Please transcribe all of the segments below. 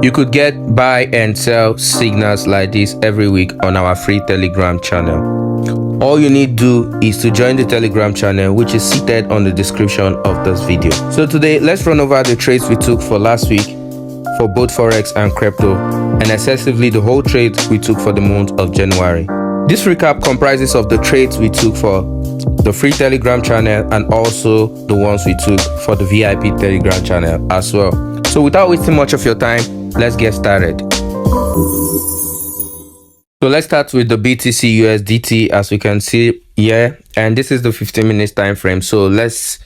You could get buy and sell signals like this every week on our free Telegram channel. All you need to do is to join the Telegram channel, which is seated on the description of this video. So today, let's run over the trades we took for last week for both Forex and crypto, and excessively the whole trades we took for the month of January. This recap comprises of the trades we took for the free Telegram channel and also the ones we took for the VIP Telegram channel as well. So without wasting much of your time, let's get started. So let's start with the BTC USDT, as we can see here, and this is the 15 minutes time frame. So let's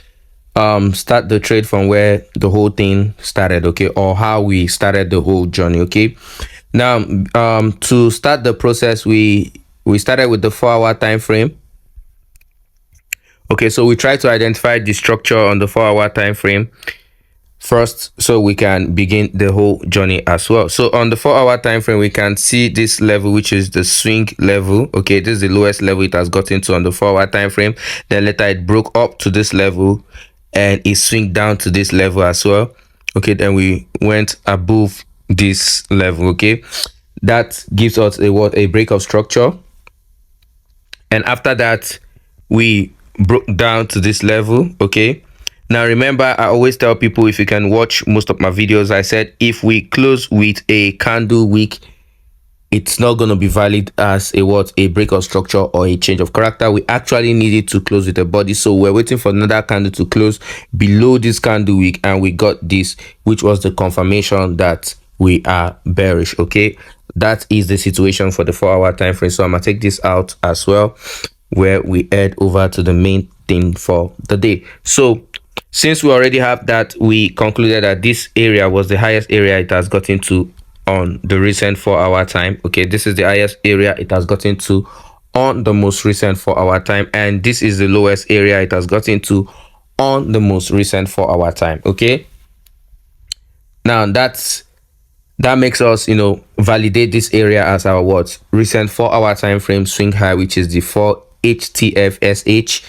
start the trade from where the whole thing started, okay, or how we started the whole journey. Okay, now to start the process, we started with the 4-hour time frame. Okay, so we try to identify the structure on the 4-hour time frame first, so we can begin the whole journey as well. So on the 4-hour time frame, we can see this level, which is the swing level. Okay, this is the lowest level it has gotten to on the 4-hour time frame. Then later it broke up to this level and it swing down to this level as well. Okay, then we went above this level. Okay, that gives us a breakout structure, and after that we broke down to this level. Okay, now remember, I always tell people, if you can watch most of my videos, I said if we close with a candle wick, it's not going to be valid as a breakout structure or a change of character. We actually needed to close with a body, so we're waiting for another candle to close below this candle wick, and we got this, which was the confirmation that we are bearish. Okay, that is the situation for the 4-hour time frame. So I'm gonna take this out as well, where we head over to the main thing for the day. So since we already have that, we concluded that this area was the highest area it has gotten to on the recent 4-hour time. Okay, this is the highest area it has gotten to on the most recent 4-hour time, and this is the lowest area it has gotten to on the most recent 4-hour time. Okay, now that makes us, validate this area as our recent 4-hour time frame swing high, which is the 4 HTFSH,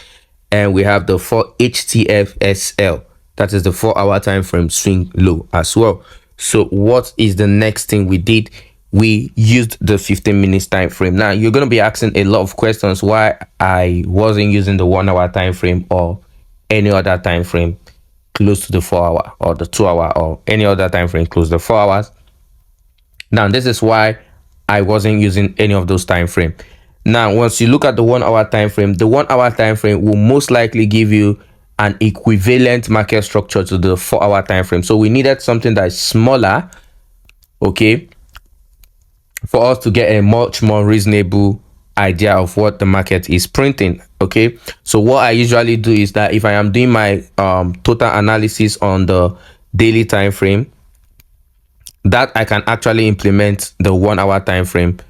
and we have the 4 HTFSL, that is the 4-hour time frame swing low as well. So what is the next thing we did? We used the 15 minutes time frame. Now you're going to be asking a lot of questions why I wasn't using the 1-hour time frame or any other time frame close to the 4-hour or the 2-hour or any other time frame close to the 4 hours. Now this is why I wasn't using any of those time frame. Now once you look at the 1-hour time frame, the 1-hour time frame will most likely give you an equivalent market structure to the 4-hour time frame. So we needed something that is smaller, okay, for us to get a much more reasonable idea of what the market is printing. Okay, so what I usually do is that if I am doing my total analysis on the daily time frame, that I can actually implement the 1-hour time frame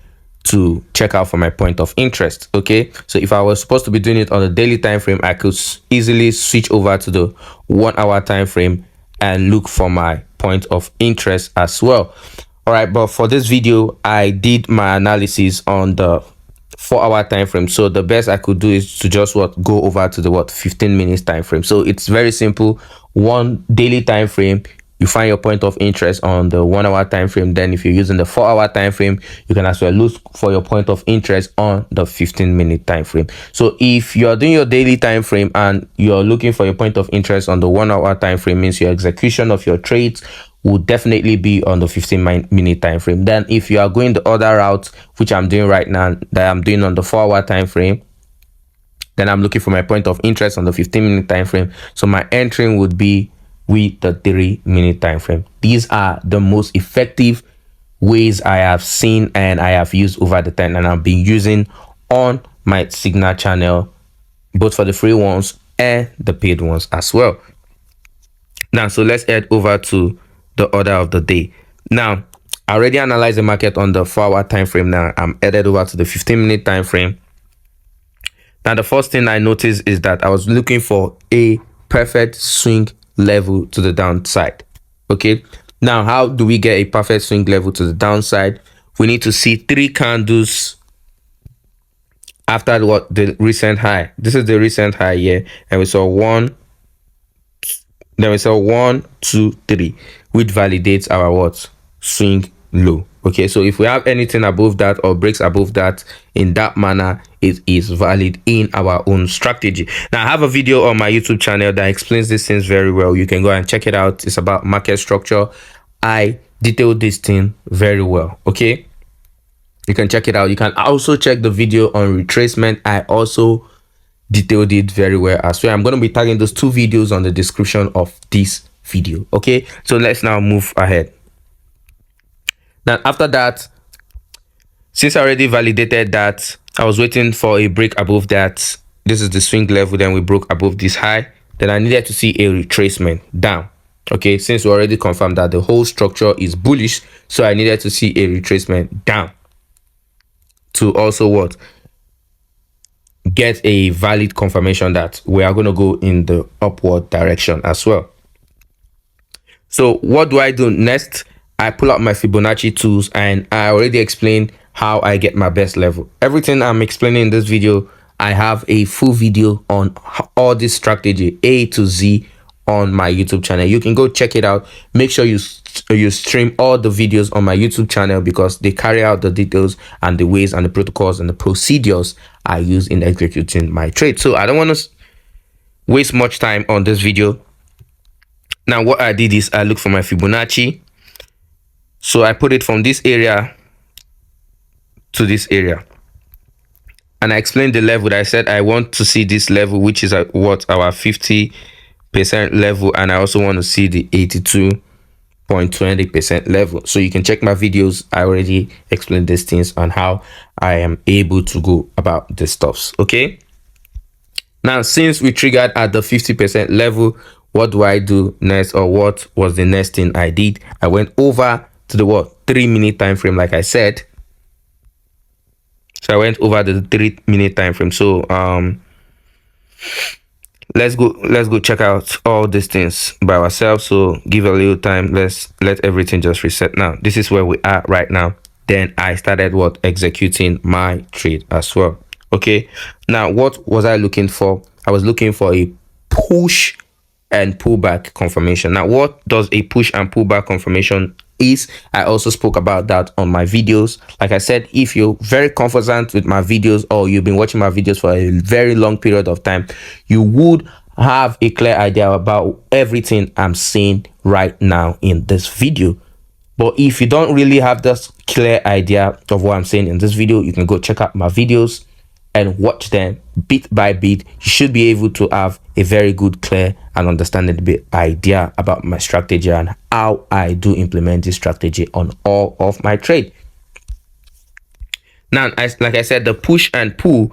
to check out for my point of interest. Okay, so if I was supposed to be doing it on the daily time frame, I could easily switch over to the 1-hour time frame and look for my point of interest as well. All right, but for this video, I did my analysis on the 4-hour time frame, so the best I could do is to just go over to the 15 minutes time frame. So it's very simple. One daily time frame, you find your point of interest on the 1-hour time frame. Then if you're using the 4-hour time frame, you can as well look for your point of interest on the 15-minute time frame. So if you're doing your daily time frame and you're looking for your point of interest on the 1-hour time frame, means your execution of your trades will definitely be on the 15-minute time frame. Then if you are going the other route, which I'm doing right now, that I'm doing on the 4-hour time frame, then I'm looking for my point of interest on the 15-minute time frame. So my entering would be with the 3-minute time frame. These are the most effective ways I have seen and I have used over the time, and I've been using on my Signal channel, both for the free ones and the paid ones as well. Now, so let's head over to the order of the day. Now, I already analyzed the market on the 4-hour time frame. Now I'm headed over to the 15-minute time frame. Now the first thing I noticed is that I was looking for a perfect swing level to the downside. Okay, now how do we get a perfect swing level to the downside? We need to see 3 candles after the recent high. This is the recent high here, and we saw 1, then we saw 1, 2, 3, which validates our swing low. Okay, so if we have anything above that or breaks above that in that manner, it is valid in our own strategy. Now I have a video on my YouTube channel that explains these things very well. You can go and check it out. It's about market structure. I detailed this thing very well. Okay, you can check it out. You can also check the video on retracement. I also detailed it very well as well. I'm going to be tagging those two videos on the description of this video. Okay, so let's now move ahead. Now after that, since I already validated that I was waiting for a break above that, this is the swing level, then we broke above this high, then I needed to see a retracement down. Okay, since we already confirmed that the whole structure is bullish, so I needed to see a retracement down to also what, get a valid confirmation that we are going to go in the upward direction as well. So what do I do next? I pull out my Fibonacci tools, and I already explained how I get my best level. Everything I'm explaining in this video, I have a full video on all this strategy A to Z on my YouTube channel. You can go check it out. Make sure you stream all the videos on my YouTube channel, because they carry out the details and the ways and the protocols and the procedures I use in executing my trade. So I don't want to waste much time on this video. Now what I did is I looked for my Fibonacci. So I put it from this area to this area, and I explained the level that I said I want to see this level, which is what, our 50% level, and I also want to see the 82.20% level. So you can check my videos. I already explained these things on how I am able to go about the stuffs. Okay, now since we triggered at the 50% level, what do I do next, or what was the next thing I did? I went over to the 3-minute time frame, like I said. So I went over the 3-minute time frame. So let's go check out all these things by ourselves. So give a little time. Let's let everything just reset. Now this is where we are right now. Then I started executing my trade as well. Okay, now what was I looking for? I was looking for a push and pullback confirmation. Now what does a push and pullback confirmation is? I also spoke about that on my videos. Like I said, if you're very confident with my videos, or you've been watching my videos for a very long period of time, you would have a clear idea about everything I'm saying right now in this video. But if you don't really have this clear idea of what I'm saying in this video, you can go check out my videos and watch them bit by bit. You should be able to have a very good, clear and understandable idea about my strategy and how I do implement this strategy on all of my trade. Now, like I said, the push and pull,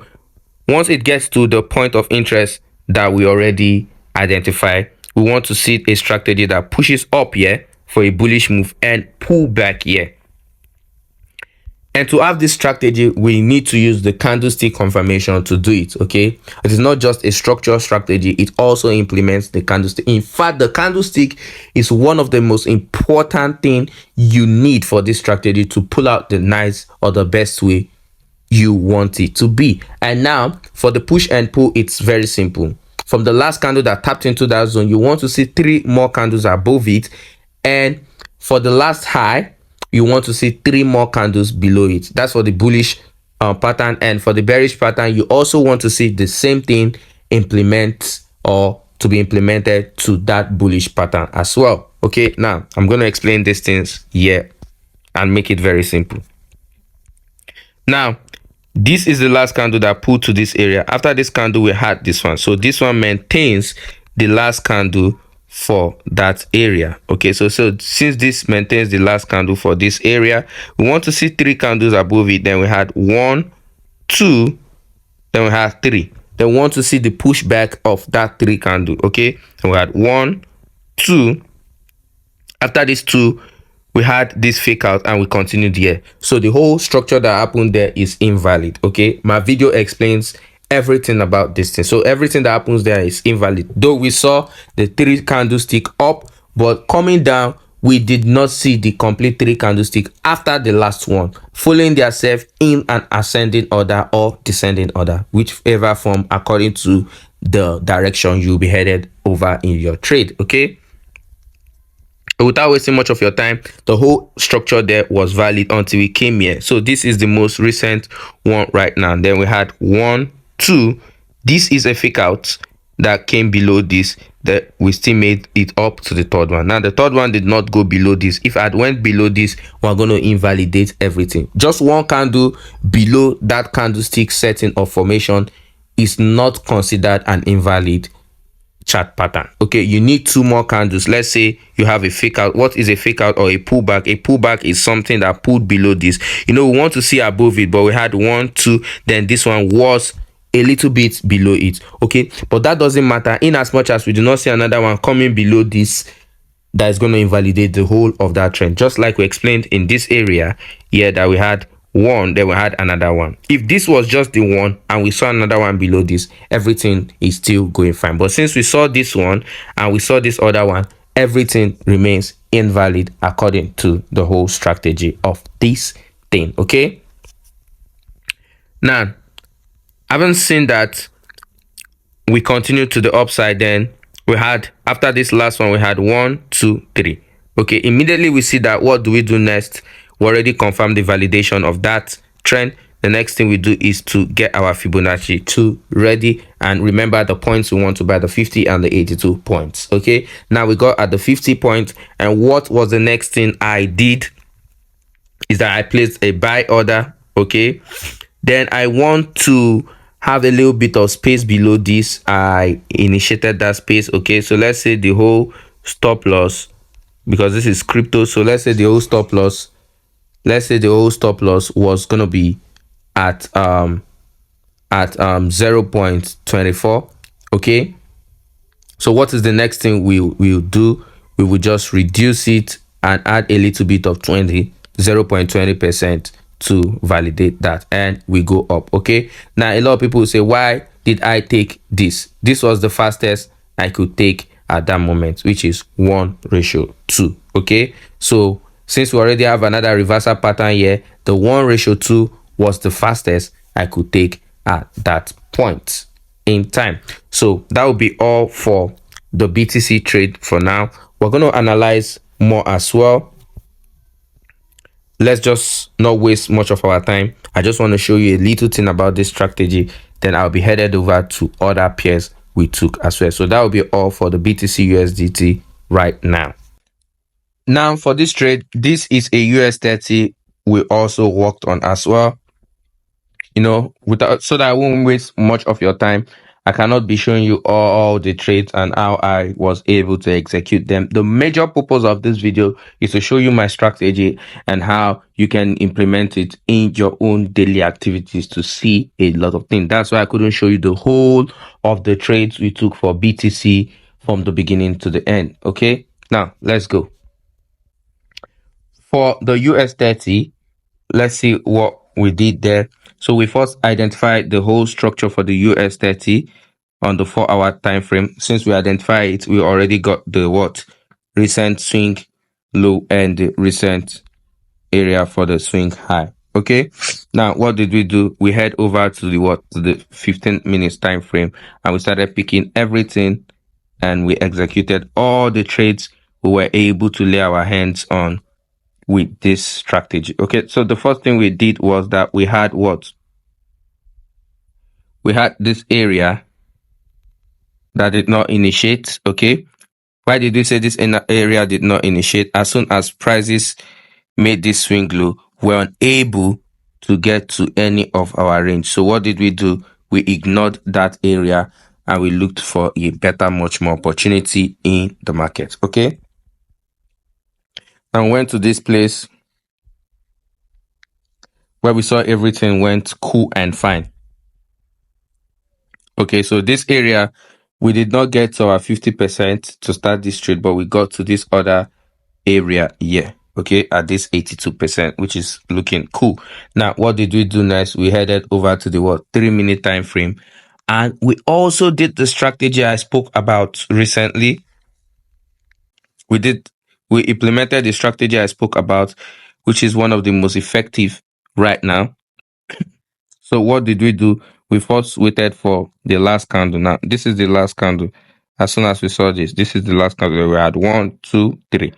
once it gets to the point of interest that we already identify, we want to see a strategy that pushes up here for a bullish move and pull back here. And to have this strategy, we need to use the candlestick confirmation to do it. Okay, it is not just a structural strategy, it also implements the candlestick. In fact, the candlestick is one of the most important thing you need for this strategy to pull out the nice or the best way you want it to be. And now for the push and pull, it's very simple. From the last candle that tapped into that zone, you want to see 3 more candles above it, and for the last high, you want to see 3 more candles below it. That's for the bullish pattern. And for the bearish pattern, you also want to see the same thing implement or to be implemented to that bullish pattern as well. Okay, now I'm going to explain these things here and make it very simple. Now this is the last candle that pulled to this area. After this candle, we had this one. So this one maintains the last candle for that area. Okay, so since this maintains the last candle for this area, we want to see 3 candles above it. Then we had 1, 2, then we had 3. Then we want to see the pushback of that 3 candle. Okay, and we had 1, 2. After this 2, we had this fake out and we continued here. So the whole structure that happened there is invalid. Okay, my video explains everything about this thing. So everything that happens there is invalid. Though we saw the 3 candlestick up, but coming down, we did not see the complete 3 candlestick after the last one, following themselves in an ascending order or descending order, whichever form according to the direction you'll be headed over in your trade. Okay, without wasting much of your time, the whole structure there was valid until we came here. So this is the most recent one right now. Then we had 1 2. This is a fake out that came below this, that we still made it up to the third one. Now the third one did not go below this. If I had went below this, we're going to invalidate everything. Just one candle below that candlestick setting of formation is not considered an invalid chart pattern. Okay, you need 2 more candles. Let's say you have a fake out. What is a fake out or a pullback? A pullback is something that pulled below this. We want to see above it, but we had 1 2, then this one was a little bit below it. Okay, but that doesn't matter in as much as we do not see another one coming below this that is going to invalidate the whole of that trend. Just like we explained in this area here, that we had one, then we had another one. If this was just the one and we saw another one below this, everything is still going fine. But since we saw this one and we saw this other one, everything remains invalid according to the whole strategy of this thing. Okay, now having seen that, we continue to the upside. Then we had, after this last one, we had 1 2 3. Okay, immediately we see that, what do we do next? We already confirmed the validation of that trend. The next thing we do is to get our Fibonacci 2 ready, and remember the points we want to buy, the 50 and the 82 points. Okay, now we got at the 50 point, and what was the next thing I did is that I placed a buy order. Okay, then I want to have a little bit of space below this. I initiated that space. Okay, so let's say the whole stop loss, because this is crypto, so let's say the whole stop loss was gonna be at 0.24. okay, so what is the next thing we'll do? We will just reduce it and add a little bit of 0.20% to validate that, and we go up. Okay, now a lot of people will say, why did I take this? This was the fastest I could take at that moment, which is 1:2. Okay, so since we already have another reversal pattern here, the 1:2 was the fastest I could take at that point in time. So that will be all for the BTC trade for now. We're going to analyze more as well. Let's just not waste much of our time. I just want to show you a little thing about this strategy, then I'll be headed over to other pairs we took as well. So that will be all for the BTC USDT right now. Now for this trade, this is a US30 we also worked on as well. Without, so that I won't waste much of your time, I cannot be showing you all the trades and how I was able to execute them. The major purpose of this video is to show you my strategy and how you can implement it in your own daily activities to see a lot of things. That's why I couldn't show you the whole of the trades we took for BTC from the beginning to the end. Okay, now let's go. For the US30, let's see what we did there. So we first identified the whole structure for the US30 on the 4-hour time frame. Since we identify it, we already got the recent swing low and the recent area for the swing high. Okay, now what did we do? We head over to the 15 minutes time frame, and we started picking everything, and we executed all the trades we were able to lay our hands on with this strategy. Okay, so the first thing we did was that we had this area that did not initiate. Okay, why did we say this area did not initiate? As soon as prices made this swing low, we're unable to get to any of our range. So what did we do? We ignored that area and we looked for a better, much more opportunity in the market. Okay, and went to this place where we saw everything went cool and fine. Okay, so this area, we did not get to our 50% to start this trade, but we got to this other area here. Okay, at this 82%, which is looking cool. Now, what did we do next? We headed over to the 3-minute time frame, and we also did the strategy I spoke about recently. We implemented the strategy I spoke about, which is one of the most effective right now. So what did we do? We first waited for the last candle. Now, this is the last candle. As soon as we saw this is the last candle. We had 1 2 3.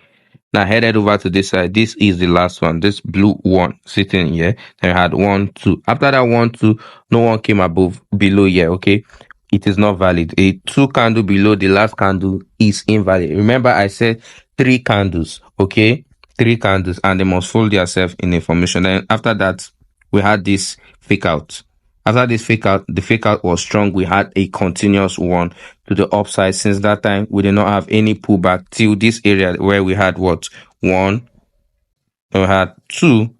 Now headed over to this side. This is the last one. This blue one sitting here. Then we had 1, 2. After that 1, 2, no one came above below here. Okay, it is not valid. A 2 candle below the last candle is invalid. Remember, I said 3 candles. Okay, 3 candles, and they must fold themselves in a formation. Then after that, we had this fake out. After this fake out, the fake out was strong. We had a continuous one to the upside. Since that time, we did not have any pullback till this area where we had what? 1, then we had 2,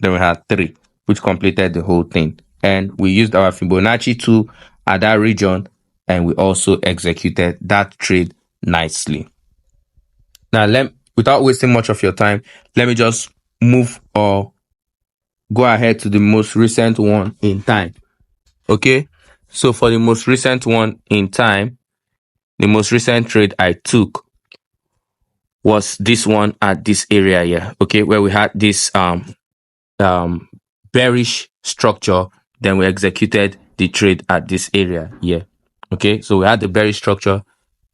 then we had 3, which completed the whole thing. And we used our Fibonacci tool at that region, and we also executed that trade nicely. Now, without wasting much of your time, let me just move or go ahead to the most recent one in time. Okay, so for the most recent one in time, the most recent trade I took was this one at this area here. Okay, where we had this bearish structure, then we executed the trade at this area here. Okay, so we had the bearish structure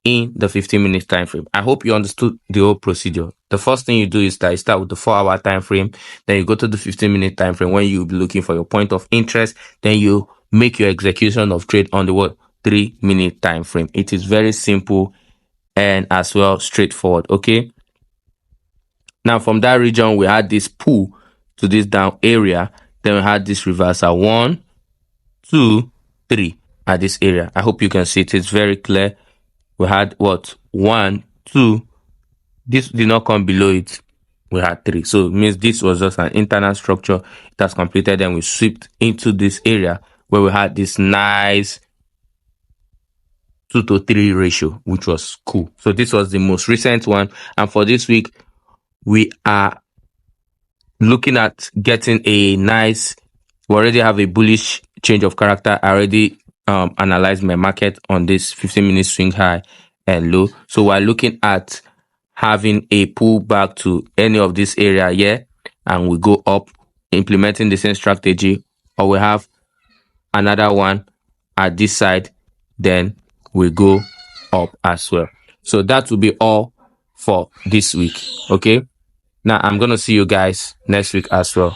in the 15-minute time frame. I hope you understood the whole procedure. The first thing you do is that you start with the 4-hour time frame, then you go to the 15-minute time frame when you'll be looking for your point of interest, then you make your execution of trade on the 3-minute time frame. It is very simple and as well straightforward. Okay, now from that region we had this pull to this down area, then we had this reversal 1, 2, 3 at this area. I hope you can see it. It's very clear. We had what? 1, 2. This did not come below it. We had 3. So it means this was just an internal structure. It has completed. Then we swept into this area where we had this nice 2 to 3 ratio, which was cool. So this was the most recent one. And for this week, we are looking at getting a nice, we already have a bullish change of character. I already analyzed my market on this 15-minute swing high and low. So we're looking at having a pullback to any of this area here, and we go up, implementing the same strategy, or we have another one at this side, then we go up as well. So that will be all for this week. Okay, now I'm gonna see you guys next week as well.